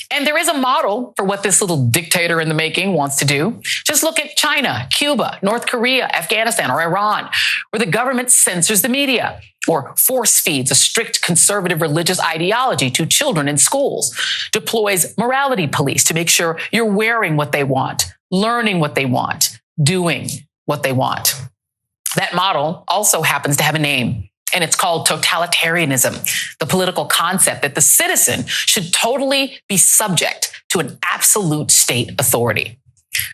J: And there is a model for what this little dictator in the making wants to do. Just look at China, Cuba, North Korea, Afghanistan, or Iran, where the government censors the media or force feeds a strict conservative religious ideology to children in schools, deploys morality police to make sure you're wearing what they want, learning what they want, doing what they want. That model also happens to have a name, and it's called totalitarianism, the political concept that the citizen should totally be subject to an absolute state authority.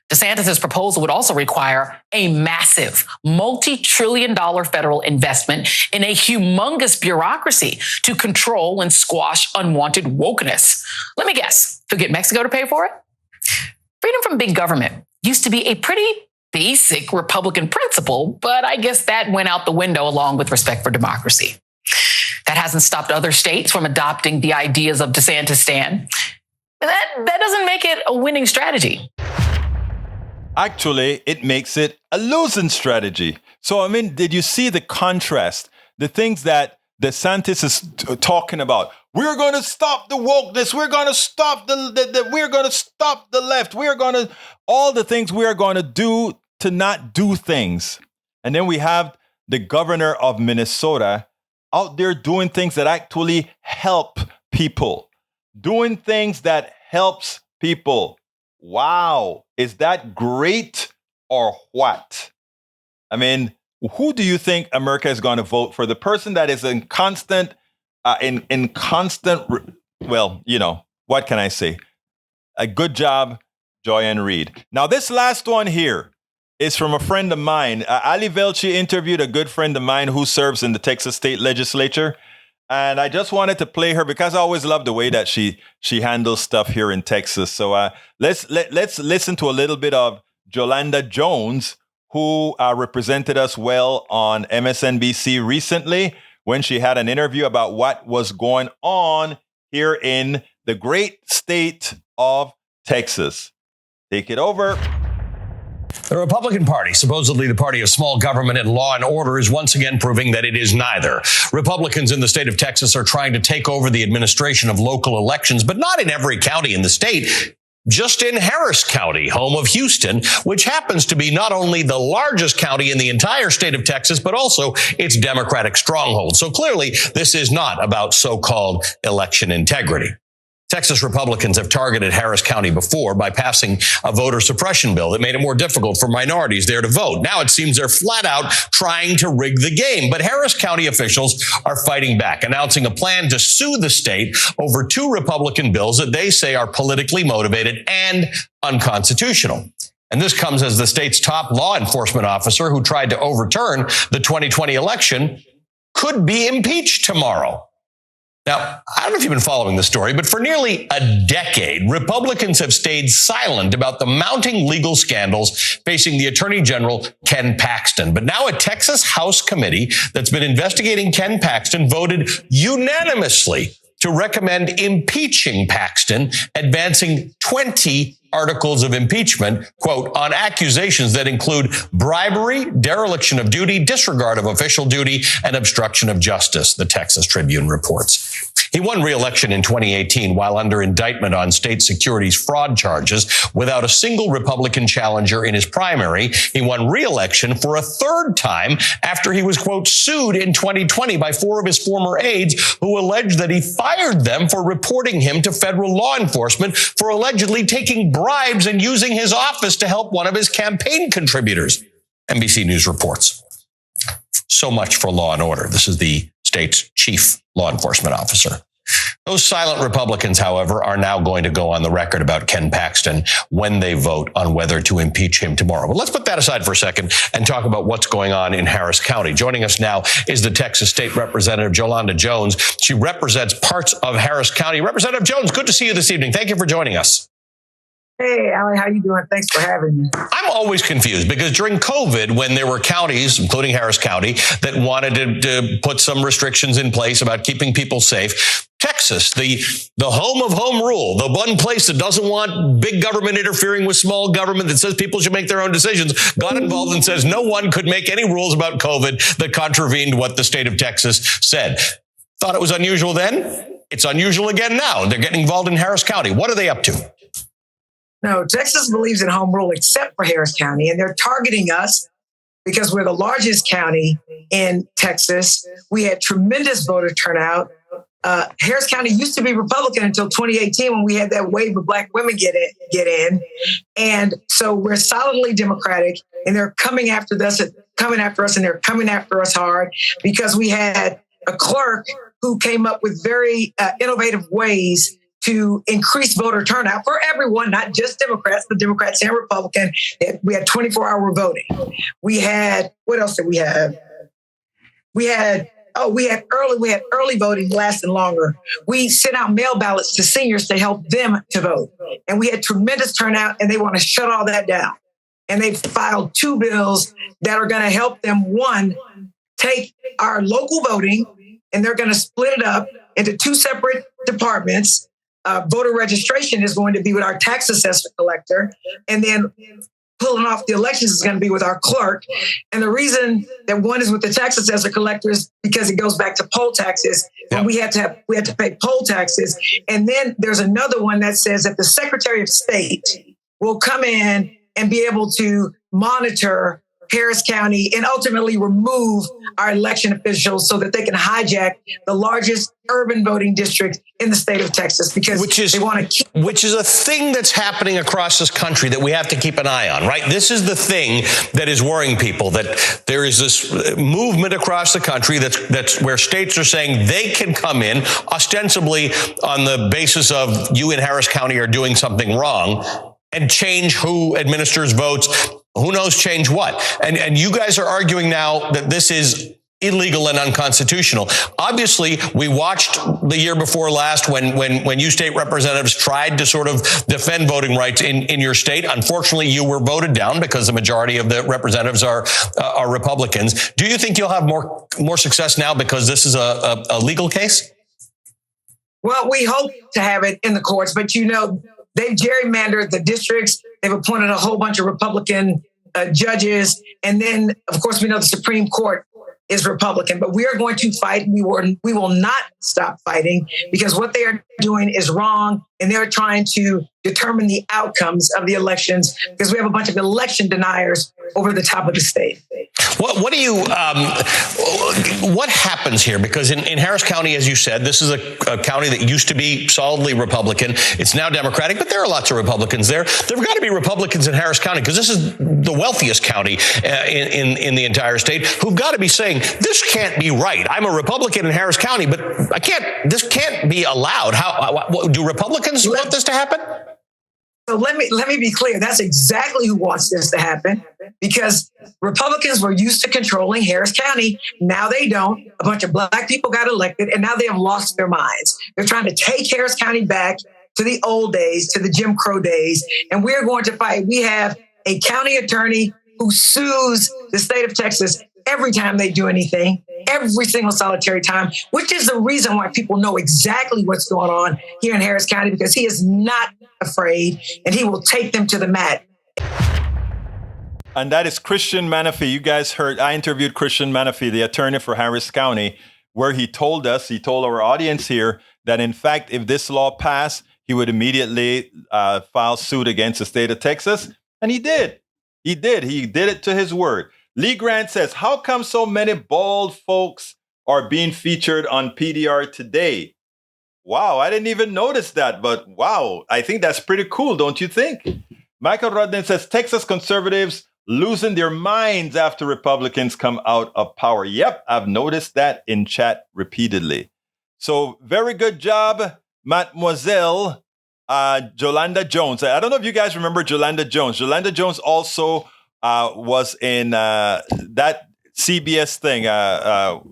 J: DeSantis' proposal would also require a massive multi-trillion-dollar federal investment in a humongous bureaucracy to control and squash unwanted wokeness. Let me guess, who'll get Mexico to pay for it? Freedom from big government used to be a pretty basic Republican principle, but I guess that went out the window along with respect for democracy. That hasn't stopped other states from adopting the ideas of DeSantis stand. That doesn't make it a winning strategy.
A: Actually, it makes it a losing strategy. So, did you see the contrast? The things that DeSantis is talking about. We're going to stop the wokeness. We're going to stop we're going to stop the left. We're going to all the things we are going to do to not do things. And then we have the governor of Minnesota out there doing things that actually help people. Doing things that helps people. Wow. Is that great or what? Who do you think America is going to vote for? The person that is in constant, well, what can I say? A good job, Joyanne Reid. Now, this last one here is from a friend of mine. Ali Velci interviewed a good friend of mine who serves in the Texas State Legislature. And I just wanted to play her because I always love the way that she handles stuff here in Texas. So let's listen to a little bit of Jolanda Jones, who represented us well on MSNBC recently when she had an interview about what was going on here in the great state of Texas. Take it over.
K: The Republican Party, supposedly the party of small government and law and order, is once again proving that it is neither. Republicans in the state of Texas are trying to take over the administration of local elections, but not in every county in the state. Just in Harris County, home of Houston, which happens to be not only the largest county in the entire state of Texas, but also its Democratic stronghold. So clearly, this is not about so-called election integrity. Texas Republicans have targeted Harris County before by passing a voter suppression bill that made it more difficult for minorities there to vote. Now it seems they're flat out trying to rig the game. But Harris County officials are fighting back, announcing a plan to sue the state over 2 Republican bills that they say are politically motivated and unconstitutional. And this comes as the state's top law enforcement officer who tried to overturn the 2020 election could be impeached tomorrow. Now, I don't know if you've been following the story, but for nearly a decade, Republicans have stayed silent about the mounting legal scandals facing the Attorney General, Ken Paxton. But now a Texas House committee that's been investigating Ken Paxton voted unanimously to recommend impeaching Paxton, advancing 20 articles of impeachment, quote, on accusations that include bribery, dereliction of duty, disregard of official duty, and obstruction of justice, the Texas Tribune reports. He won re-election in 2018 while under indictment on state securities fraud charges without a single Republican challenger in his primary. He won re-election for a third time after he was, quote, sued in 2020 by 4 of his former aides who alleged that he fired them for reporting him to federal law enforcement for allegedly taking bribes and using his office to help one of his campaign contributors, NBC News reports. So much for law and order. This is the state's chief law enforcement officer. Those silent Republicans, however, are now going to go on the record about Ken Paxton when they vote on whether to impeach him tomorrow. But let's put that aside for a second and talk about what's going on in Harris County. Joining us now is the Texas State Representative Jolanda Jones. She represents parts of Harris County. Representative Jones, good to see you this evening. Thank you for joining us.
L: Hey, Allie, how you doing? Thanks for having me.
K: I'm always confused because during COVID, when there were counties, including Harris County, that wanted to put some restrictions in place about keeping people safe, Texas, the home of home rule, the one place that doesn't want big government interfering with small government, that says people should make their own decisions, got involved and says no one could make any rules about COVID that contravened what the state of Texas said. Thought it was unusual then. It's unusual again now. They're getting involved in Harris County. What are they up to?
L: No, Texas believes in home rule except for Harris County, and they're targeting us because we're the largest county in Texas. We had tremendous voter turnout. Harris County used to be Republican until 2018 when we had that wave of black women get in. And so we're solidly Democratic, and they're coming after us, and they're coming after us hard because we had a clerk who came up with very innovative ways to increase voter turnout for everyone, not just Democrats, but Democrats and Republicans. We had 24-hour voting. We had, what else did we have? We had early voting lasting longer. We sent out mail ballots to seniors to help them to vote. And we had tremendous turnout, and they want to shut all that down. And they filed 2 bills that are going to help them, one, take our local voting, and they're going to split it up into 2 separate departments. Voter registration is going to be with our tax assessor collector, and then pulling off the elections is going to be with our clerk. And the reason that one is with the tax assessor collector is because it goes back to poll taxes. And we had to pay poll taxes. And then there's another one that says that the Secretary of State will come in and be able to monitor Harris County and ultimately remove our election officials so that they can hijack the largest urban voting district in the state of Texas because they want to keep.
K: Which is a thing that's happening across this country that we have to keep an eye on, right? This is the thing that is worrying people, that there is this movement across the country that's where states are saying they can come in ostensibly on the basis of you in Harris County are doing something wrong and change who administers votes. Who knows change what? And you guys are arguing now that this is illegal and unconstitutional. Obviously, we watched the year before last when you state representatives tried to sort of defend voting rights in your state. Unfortunately, you were voted down because the majority of the representatives are Republicans. Do you think you'll have more success now because this is a legal case?
L: Well, we hope to have it in the courts, but they've gerrymandered the districts. They've appointed a whole bunch of Republican judges. And then, of course, we know the Supreme Court is Republican, but we are going to fight. We will not stop fighting because what they are doing is wrong. And they're trying to determine the outcomes of the elections because we have a bunch of election deniers over the top of the state.
K: What do you, what happens here? Because in Harris County, as you said, this is a county that used to be solidly Republican. It's now Democratic, but there are lots of Republicans there. There've got to be Republicans in Harris County because this is the wealthiest county in the entire state who've got to be saying, this can't be right. I'm a Republican in Harris County, but this can't be allowed. Do Republicans want this to happen?
L: So let me be clear. That's exactly who wants this to happen because Republicans were used to controlling Harris County. Now they don't. A bunch of black people got elected and now they have lost their minds. They're trying to take Harris County back to the old days, to the Jim Crow days. And we're going to fight. We have a county attorney who sues the state of Texas every time they do anything, every single solitary time, which is the reason why people know exactly what's going on here in Harris County, because he is not afraid and he will take them to the mat.
A: And that is Christian Menefee. You guys heard, I interviewed Christian Menefee, the attorney for Harris County, where he told our audience here that in fact, if this law passed, he would immediately file suit against the state of Texas. And he did. He did it to his word. Lee Grant says, how come so many bald folks are being featured on PDR today? Wow, I didn't even notice that, but wow, I think that's pretty cool, don't you think? Michael Rudden says, Texas conservatives losing their minds after Republicans come out of power. Yep, I've noticed that in chat repeatedly. So very good job, Mademoiselle Jolanda Jones. I don't know if you guys remember Jolanda Jones. Jolanda Jones also was in that CBS thing, that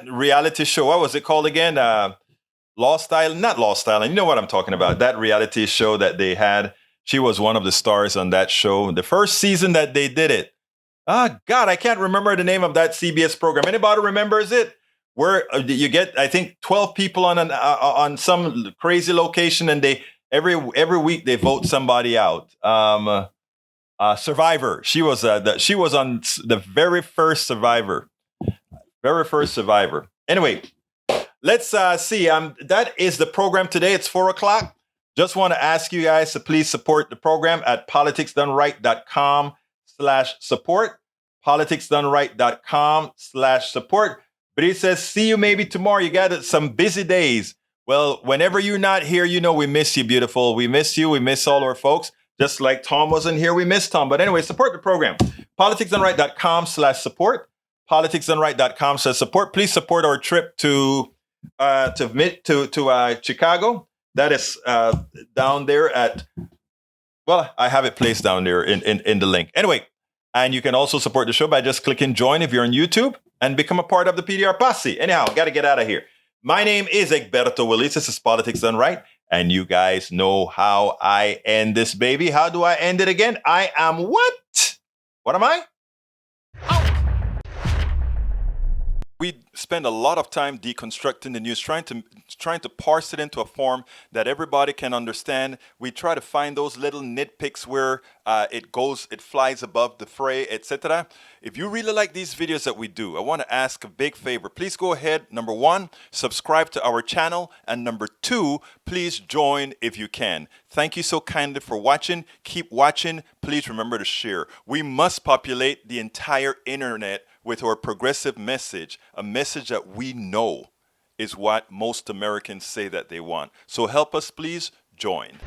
A: reality show. What was it called again? Lost Island, not Lost Island. You know what I'm talking about. That reality show that they had. She was one of the stars on that show. The first season that they did it. Oh, God, I can't remember the name of that CBS program. Anybody remembers it? Where you get, I think, 12 people on some crazy location, and they every week they vote somebody out. Survivor. She was on the very first Survivor. Anyway, let's see. That is the program today. It's 4:00. Just want to ask you guys to please support the program at politicsdoneright.com/support. politicsdoneright.com/support. But he says, see you maybe tomorrow. You got some busy days. Well, whenever you're not here, you know we miss you, beautiful. We miss you. We miss all our folks. Just like Tom wasn't here, we miss Tom. But anyway, support the program. politicsdoneright.com/support. politicsdoneright.com/support. Please support our trip to Chicago. That is down there at, well, I have it placed down there in the link. Anyway, and you can also support the show by just clicking join if you're on YouTube and become a part of the PDR posse. Anyhow, got to get out of here. My name is Egberto Willis. This is Politics Done Right. And you guys know how I end this baby. How do I end it again? I am what? What am I? We spend a lot of time deconstructing the news, trying to parse it into a form that everybody can understand. We try to find those little nitpicks where it flies above the fray, etc. If you really like these videos that we do, I want to ask a big favor. Please go ahead, number 1, subscribe to our channel, and number 2, please join if you can. Thank you so kindly for watching. Keep watching. Please remember to share. We must populate the entire internet with our progressive message, a message that we know is what most Americans say that they want. So help us, please join.